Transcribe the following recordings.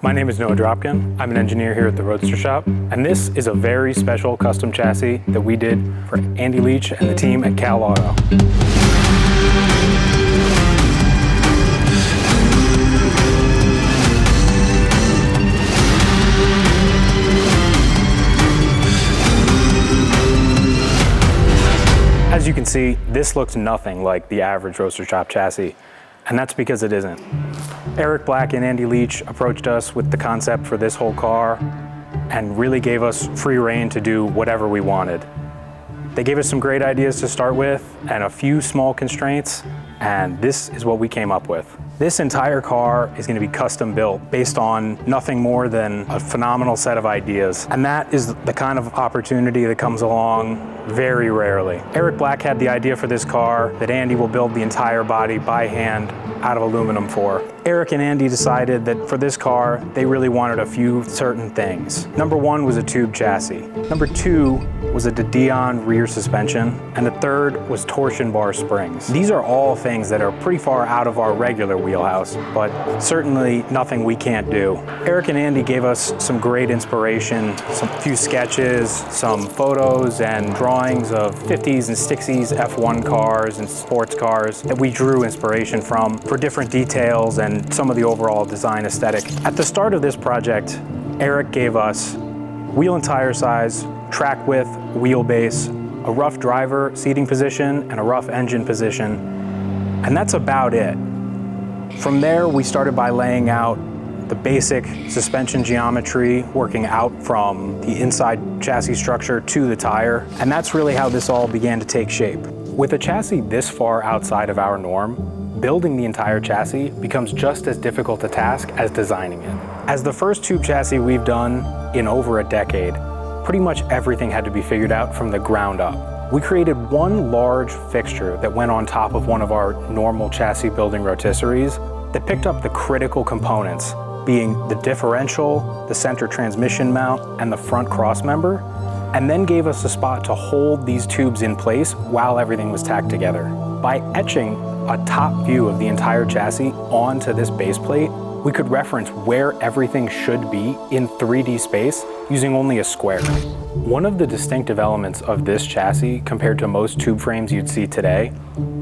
My name is Noah Dropkin. I'm an engineer here at the Roadster Shop, and this is a very special custom chassis that we did for Andy Leach and the team at Cal Auto. As you can see, this looks nothing like the average Roadster Shop chassis, and that's because it isn't. Eric Black and Andy Leach approached us with the concept for this whole car and really gave us free rein to do whatever we wanted. They gave us some great ideas to start with and a few small constraints, and this is what we came up with. This entire car is going to be custom built based on nothing more than a phenomenal set of ideas. And that is the kind of opportunity that comes along very rarely. Eric Black had the idea for this car that Andy will build the entire body by hand out of aluminum for. Eric and Andy decided that for this car, they really wanted a few certain things. Number one was a tube chassis. Number two was a Dion rear suspension. And the third was torsion bar springs. These are all things that are pretty far out of our regular wheelhouse, but certainly nothing we can't do. Eric and Andy gave us some great inspiration, some few sketches, some photos and drawings of 50s and 60s F1 cars and sports cars that we drew inspiration from for different details and some of the overall design aesthetic. At the start of this project, Eric gave us wheel and tire size, track width, wheelbase, a rough driver seating position, and a rough engine position, and that's about it. From there, we started by laying out the basic suspension geometry, working out from the inside chassis structure to the tire, and that's really how this all began to take shape. With a chassis this far outside of our norm, building the entire chassis becomes just as difficult a task as designing it. As the first tube chassis we've done in over a decade, pretty much everything had to be figured out from the ground up. We created one large fixture that went on top of one of our normal chassis building rotisseries that picked up the critical components, being the differential, the center transmission mount, and the front cross member, and then gave us a spot to hold these tubes in place while everything was tacked together. By etching a top view of the entire chassis onto this base plate, we could reference where everything should be in 3D space using only a square. One of the distinctive elements of this chassis compared to most tube frames you'd see today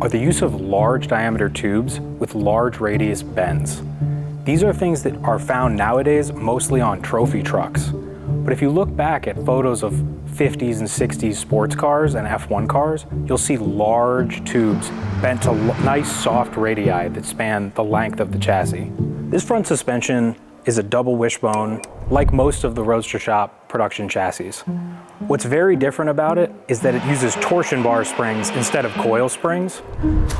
are the use of large diameter tubes with large radius bends. These are things that are found nowadays mostly on trophy trucks. But if you look back at photos of 50s and 60s sports cars and F1 cars, you'll see large tubes bent to nice soft radii that span the length of the chassis. This front suspension is a double wishbone, like most of the Roadster Shop production chassis. What's very different about it is that it uses torsion bar springs instead of coil springs,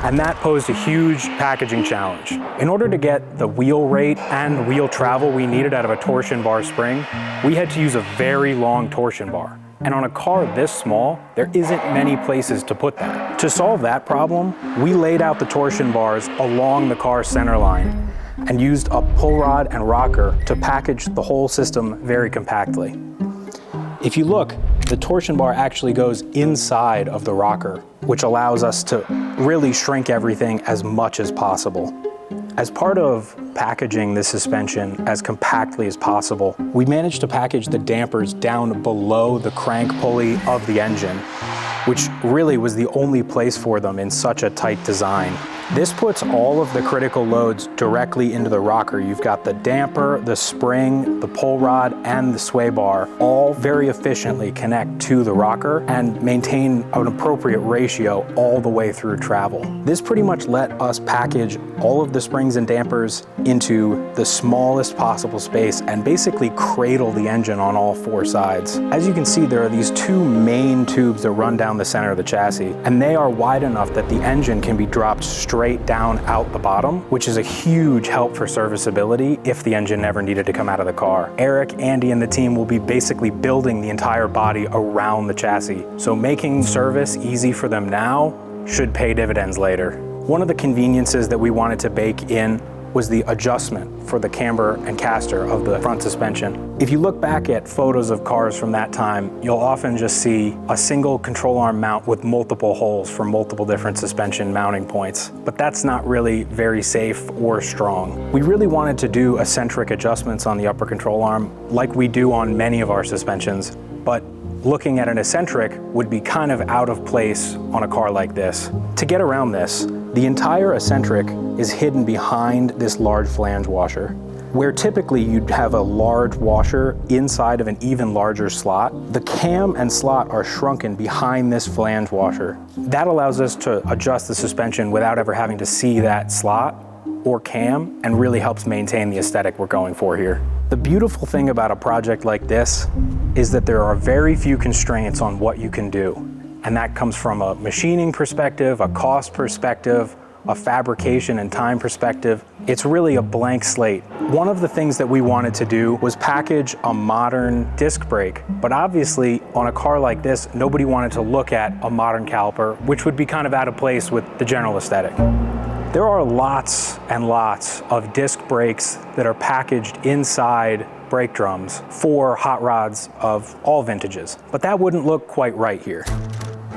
and that posed a huge packaging challenge. In order to get the wheel rate and wheel travel we needed out of a torsion bar spring, we had to use a very long torsion bar. And on a car this small, there isn't many places to put that. To solve that problem, we laid out the torsion bars along the car's center line and used a pull rod and rocker to package the whole system very compactly. If you look, the torsion bar actually goes inside of the rocker, which allows us to really shrink everything as much as possible. As part of packaging this suspension as compactly as possible, we managed to package the dampers down below the crank pulley of the engine, which really was the only place for them in such a tight design. This puts all of the critical loads directly into the rocker. You've got the damper, the spring, the pull rod, and the sway bar all very efficiently connect to the rocker and maintain an appropriate ratio all the way through travel. This pretty much let us package all of the springs and dampers into the smallest possible space and basically cradle the engine on all four sides. As you can see, there are these two main tubes that run down the center of the chassis, and they are wide enough that the engine can be dropped straight down out the bottom, which is a huge help for serviceability if the engine never needed to come out of the car. Eric, Andy, and the team will be basically building the entire body around the chassis, so making service easy for them now should pay dividends later. One of the conveniences that we wanted to bake in was the adjustment for the camber and caster of the front suspension. If you look back at photos of cars from that time, you'll often just see a single control arm mount with multiple holes for multiple different suspension mounting points. But that's not really very safe or strong. We really wanted to do eccentric adjustments on the upper control arm like we do on many of our suspensions, but looking at an eccentric would be kind of out of place on a car like this. To get around this, the entire eccentric is hidden behind this large flange washer, where typically you'd have a large washer inside of an even larger slot. The cam and slot are shrunken behind this flange washer. That allows us to adjust the suspension without ever having to see that slot or cam, and really helps maintain the aesthetic we're going for here. The beautiful thing about a project like this is that there are very few constraints on what you can do. And that comes from a machining perspective, a cost perspective, a fabrication and time perspective. It's really a blank slate. One of the things that we wanted to do was package a modern disc brake, but obviously on a car like this, nobody wanted to look at a modern caliper, which would be kind of out of place with the general aesthetic. There are lots and lots of disc brakes that are packaged inside brake drums for hot rods of all vintages, but that wouldn't look quite right here.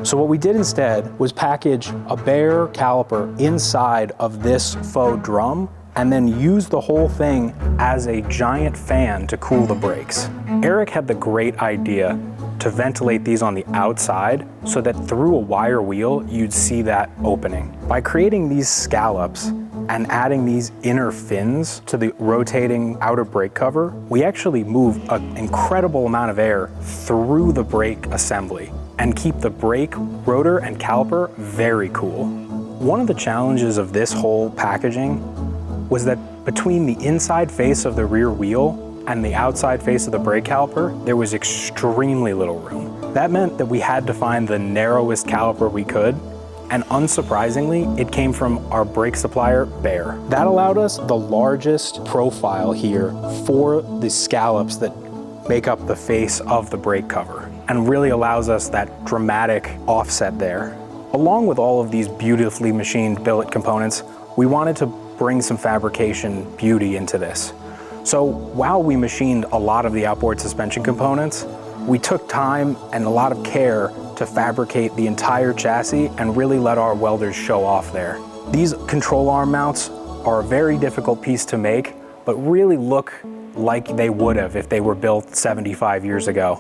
So what we did instead was package a bare caliper inside of this faux drum and then use the whole thing as a giant fan to cool the brakes. Eric had the great idea to ventilate these on the outside so that through a wire wheel, you'd see that opening. By creating these scallops and adding these inner fins to the rotating outer brake cover, we actually move an incredible amount of air through the brake assembly and keep the brake, rotor, and caliper very cool. One of the challenges of this whole packaging was that between the inside face of the rear wheel and the outside face of the brake caliper, there was extremely little room. That meant that we had to find the narrowest caliper we could, and unsurprisingly, it came from our brake supplier, Bear. That allowed us the largest profile here for the scallops that make up the face of the brake cover, and really allows us that dramatic offset there. Along with all of these beautifully machined billet components, we wanted to bring some fabrication beauty into this. So while we machined a lot of the outboard suspension components, we took time and a lot of care to fabricate the entire chassis and really let our welders show off there. These control arm mounts are a very difficult piece to make, but really look like they would have if they were built 75 years ago.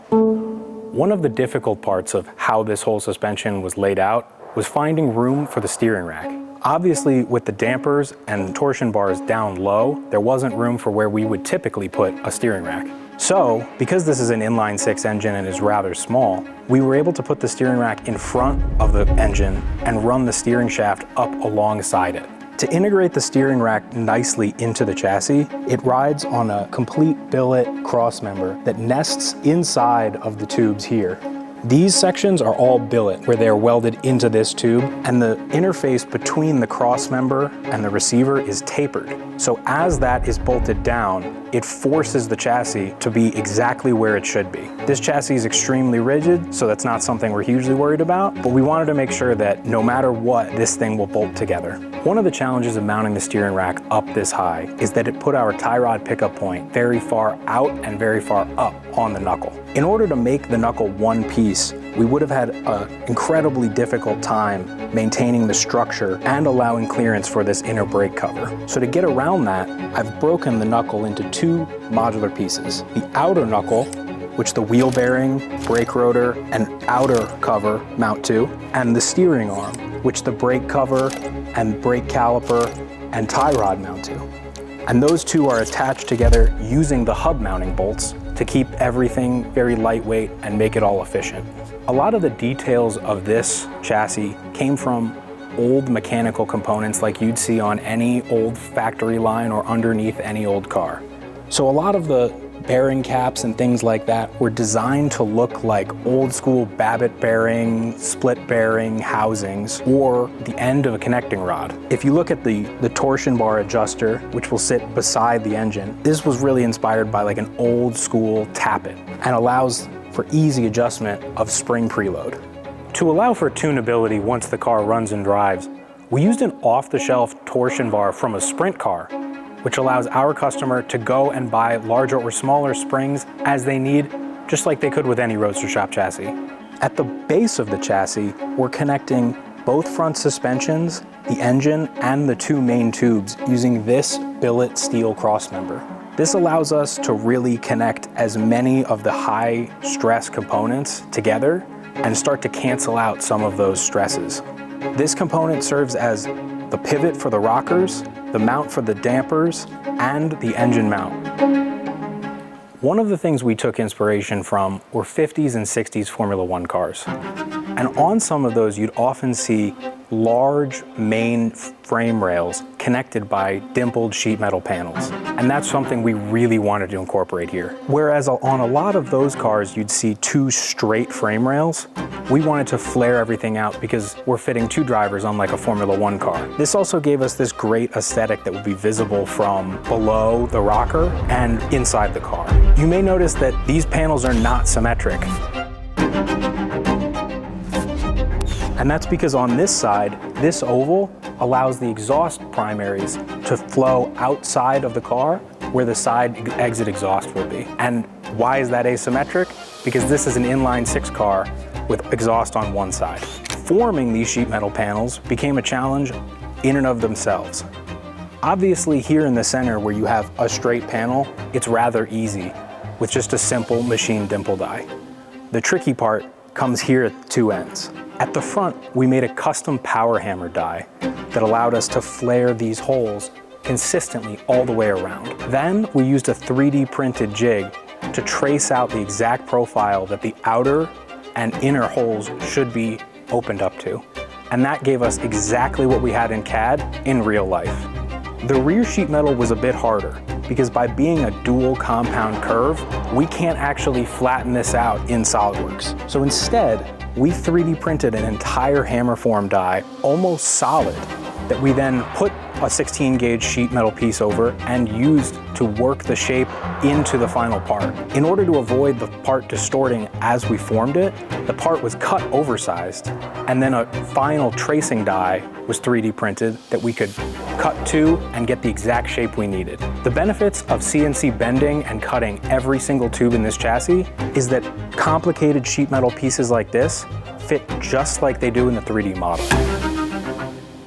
One of the difficult parts of how this whole suspension was laid out was finding room for the steering rack. Obviously, with the dampers and torsion bars down low, there wasn't room for where we would typically put a steering rack. So, because this is an inline-six engine and is rather small, we were able to put the steering rack in front of the engine and run the steering shaft up alongside it. To integrate the steering rack nicely into the chassis, it rides on a complete billet crossmember that nests inside of the tubes here. These sections are all billet, where they are welded into this tube, and the interface between the crossmember and the receiver is tapered. So as that is bolted down, it forces the chassis to be exactly where it should be. This chassis is extremely rigid, so that's not something we're hugely worried about, but we wanted to make sure that no matter what, this thing will bolt together. One of the challenges of mounting the steering rack up this high is that it put our tie rod pickup point very far out and very far up on the knuckle. In order to make the knuckle one piece, we would have had an incredibly difficult time maintaining the structure and allowing clearance for this inner brake cover. So to get around that, I've broken the knuckle into two modular pieces. The outer knuckle, which the wheel bearing, brake rotor, and outer cover mount to, and the steering arm, which the brake cover and brake caliper and tie rod mount to. And those two are attached together using the hub mounting bolts to keep everything very lightweight and make it all efficient. A lot of the details of this chassis came from old mechanical components like you'd see on any old factory line or underneath any old car. So a lot of the bearing caps and things like that were designed to look like old school Babbitt bearing, split bearing housings, or the end of a connecting rod. If you look at the torsion bar adjuster, which will sit beside the engine, this was really inspired by like an old school tappet and allows for easy adjustment of spring preload. To allow for tunability once the car runs and drives, we used an off-the-shelf torsion bar from a sprint car which allows our customer to go and buy larger or smaller springs as they need, just like they could with any Roadster Shop chassis. At the base of the chassis, we're connecting both front suspensions, the engine, and the two main tubes using this billet steel crossmember. This allows us to really connect as many of the high stress components together and start to cancel out some of those stresses. This component serves as the pivot for the rockers, the mount for the dampers, and the engine mount. One of the things we took inspiration from were 50s and 60s Formula One cars. And on some of those, you'd often see large main frame rails connected by dimpled sheet metal panels. And that's something we really wanted to incorporate here. Whereas on a lot of those cars, you'd see two straight frame rails. We wanted to flare everything out because we're fitting two drivers unlike a Formula One car. This also gave us this great aesthetic that would be visible from below the rocker and inside the car. You may notice that these panels are not symmetric. And that's because on this side, this oval allows the exhaust primaries to flow outside of the car where the side exit exhaust will be. And why is that asymmetric? Because this is an inline six car with exhaust on one side. Forming these sheet metal panels became a challenge in and of themselves. Obviously here in the center where you have a straight panel, it's rather easy with just a simple machine dimple die. The tricky part comes here at the two ends. At the front, we made a custom power hammer die that allowed us to flare these holes consistently all the way around. Then we used a 3D printed jig to trace out the exact profile that the outer and inner holes should be opened up to. And that gave us exactly what we had in CAD in real life. The rear sheet metal was a bit harder because by being a dual compound curve, we can't actually flatten this out in SolidWorks. So instead, we 3D printed an entire hammer form die, almost solid, that we then put a 16 gauge sheet metal piece over and used to work the shape into the final part. In order to avoid the part distorting as we formed it, the part was cut oversized, and then a final tracing die was 3D printed that we could cut to and get the exact shape we needed. The benefits of CNC bending and cutting every single tube in this chassis is that complicated sheet metal pieces like this fit just like they do in the 3D model.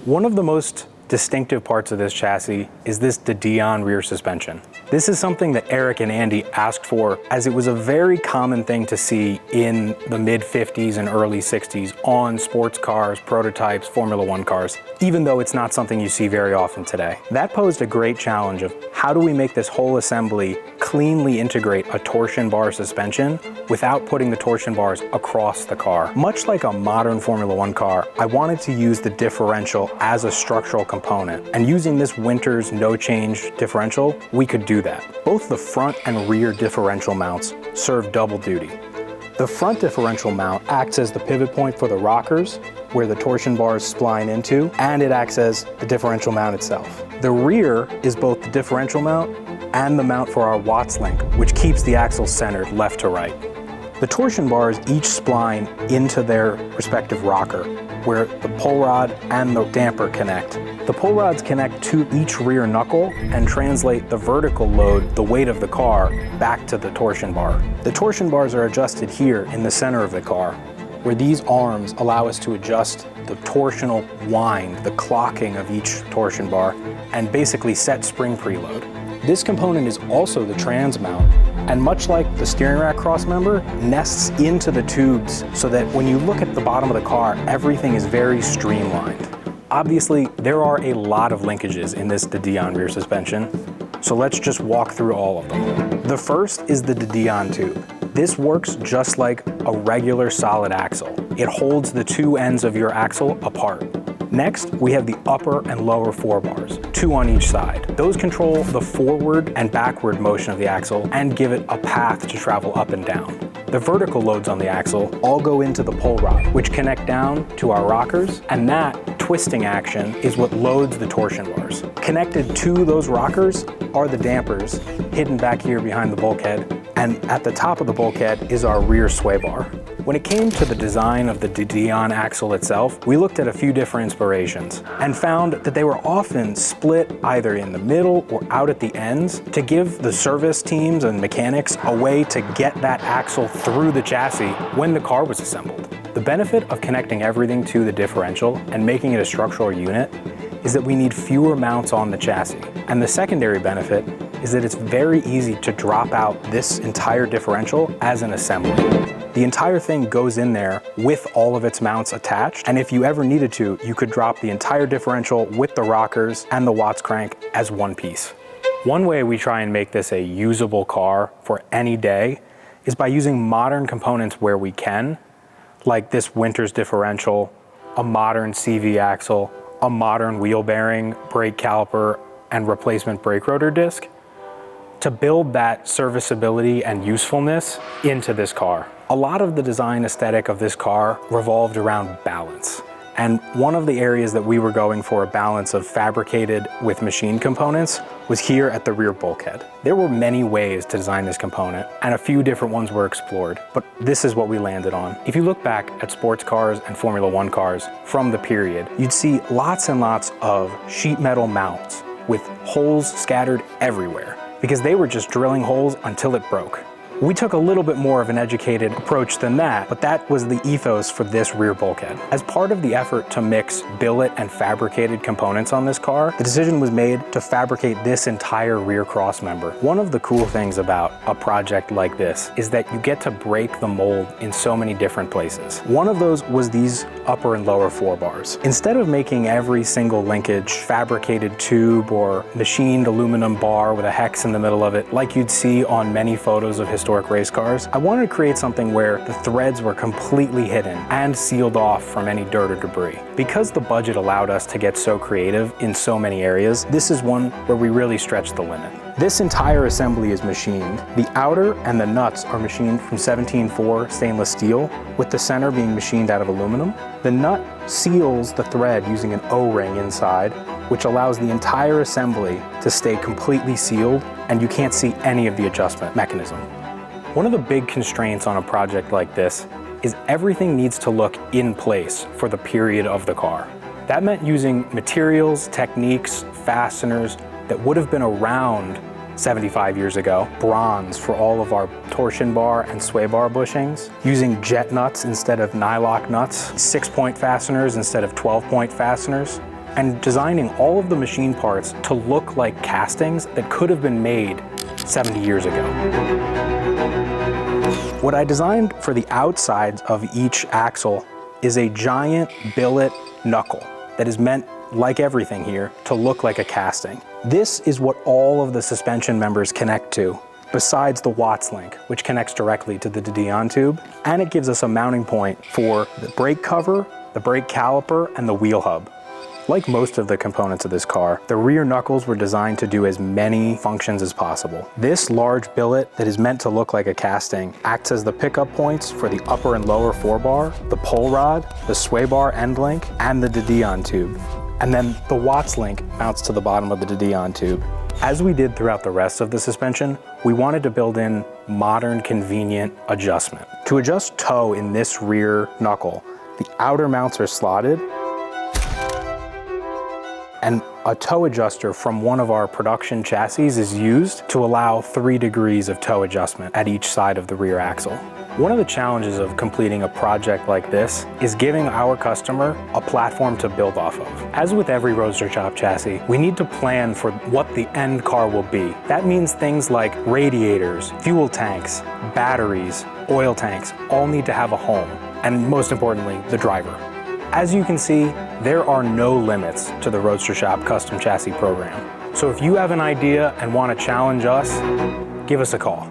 One of the most distinctive parts of this chassis is this Dion rear suspension. This is something that Eric and Andy asked for as it was a very common thing to see in the mid 50s and early 60s on sports cars, prototypes, Formula One cars, even though it's not something you see very often today. That posed a great challenge of how do we make this whole assembly cleanly integrate a torsion bar suspension without putting the torsion bars across the car. Much like a modern Formula One car, I wanted to use the differential as a structural component, and using this Winters no change differential, we could do that. Both the front and rear differential mounts serve double duty. The front differential mount acts as the pivot point for the rockers, where the torsion bars spline into, and it acts as the differential mount itself. The rear is both the differential mount and the mount for our Watts link, which keeps the axle centered left to right. The torsion bars each spline into their respective rocker, where the pull rod and the damper connect. The pull rods connect to each rear knuckle and translate the vertical load, the weight of the car, back to the torsion bar. The torsion bars are adjusted here in the center of the car, where these arms allow us to adjust the torsional wind, the clocking of each torsion bar, and basically set spring preload. This component is also the trans mount, and much like the steering rack crossmember, nests into the tubes so that when you look at the bottom of the car, everything is very streamlined. Obviously, there are a lot of linkages in this Dion rear suspension, so let's just walk through all of them. The first is the Dion tube. This works just like a regular solid axle. It holds the two ends of your axle apart. Next, we have the upper and lower forebars, 2 on each side. Those control the forward and backward motion of the axle and give it a path to travel up and down. The vertical loads on the axle all go into the pull rod, which connect down to our rockers, and that twisting action is what loads the torsion bars. Connected to those rockers are the dampers, hidden back here behind the bulkhead, And at the top of the bulkhead is our rear sway bar. When it came to the design of the Dion axle itself, we looked at a few different inspirations and found that they were often split either in the middle or out at the ends to give the service teams and mechanics a way to get that axle through the chassis when the car was assembled. The benefit of connecting everything to the differential and making it a structural unit is that we need fewer mounts on the chassis. And the secondary benefit is that it's very easy to drop out this entire differential as an assembly. The entire thing goes in there with all of its mounts attached, and if you ever needed to, you could drop the entire differential with the rockers and the Watts crank as one piece. One way we try and make this a usable car for any day is by using modern components where we can, like this Winters differential, a modern CV axle, a modern wheel bearing, brake caliper, and replacement brake rotor disc, to build that serviceability and usefulness into this car. A lot of the design aesthetic of this car revolved around balance. And one of the areas that we were going for a balance of fabricated with machine components was here at the rear bulkhead. There were many ways to design this component, and a few different ones were explored, but this is what we landed on. If you look back at sports cars and Formula One cars from the period, you'd see lots and lots of sheet metal mounts with holes scattered everywhere, because they were just drilling holes until it broke. We took a little bit more of an educated approach than that, but that was the ethos for this rear bulkhead. As part of the effort to mix billet and fabricated components on this car, the decision was made to fabricate this entire rear cross member. One of the cool things about a project like this is that you get to break the mold in so many different places. One of those was these upper and lower forebars. Instead of making every single linkage fabricated tube or machined aluminum bar with a hex in the middle of it, like you'd see on many photos of historic race cars, I wanted to create something where the threads were completely hidden and sealed off from any dirt or debris. Because the budget allowed us to get so creative in so many areas, this is one where we really stretched the limit. This entire assembly is machined. The outer and the nuts are machined from 17.4 stainless steel, with the center being machined out of aluminum. The nut seals the thread using an O-ring inside, which allows the entire assembly to stay completely sealed, and you can't see any of the adjustment mechanism. One of the big constraints on a project like this is everything needs to look in place for the period of the car. That meant using materials, techniques, fasteners that would have been around 75 years ago, bronze for all of our torsion bar and sway bar bushings, using jet nuts instead of nylock nuts, 6-point fasteners instead of 12-point fasteners, and designing all of the machine parts to look like castings that could have been made 70 years ago. What I designed for the outsides of each axle is a giant billet knuckle that is meant, like everything here, to look like a casting. This is what all of the suspension members connect to, besides the Watts link, which connects directly to the Dion tube, and it gives us a mounting point for the brake cover, the brake caliper, and the wheel hub. Like most of the components of this car, the rear knuckles were designed to do as many functions as possible. This large billet that is meant to look like a casting acts as the pickup points for the upper and lower forebar, the pull rod, the sway bar end link, and the Dion tube. And then the Watts link mounts to the bottom of the Dion tube. As we did throughout the rest of the suspension, we wanted to build in modern, convenient adjustment. To adjust toe in this rear knuckle, the outer mounts are slotted, and a toe adjuster from one of our production chassis is used to allow 3 degrees of toe adjustment at each side of the rear axle. One of the challenges of completing a project like this is giving our customer a platform to build off of. As with every Roadster Shop chassis, we need to plan for what the end car will be. That means things like radiators, fuel tanks, batteries, oil tanks, all need to have a home, and most importantly, the driver. As you can see, there are no limits to the Roadster Shop custom chassis program. So if you have an idea and want to challenge us, give us a call.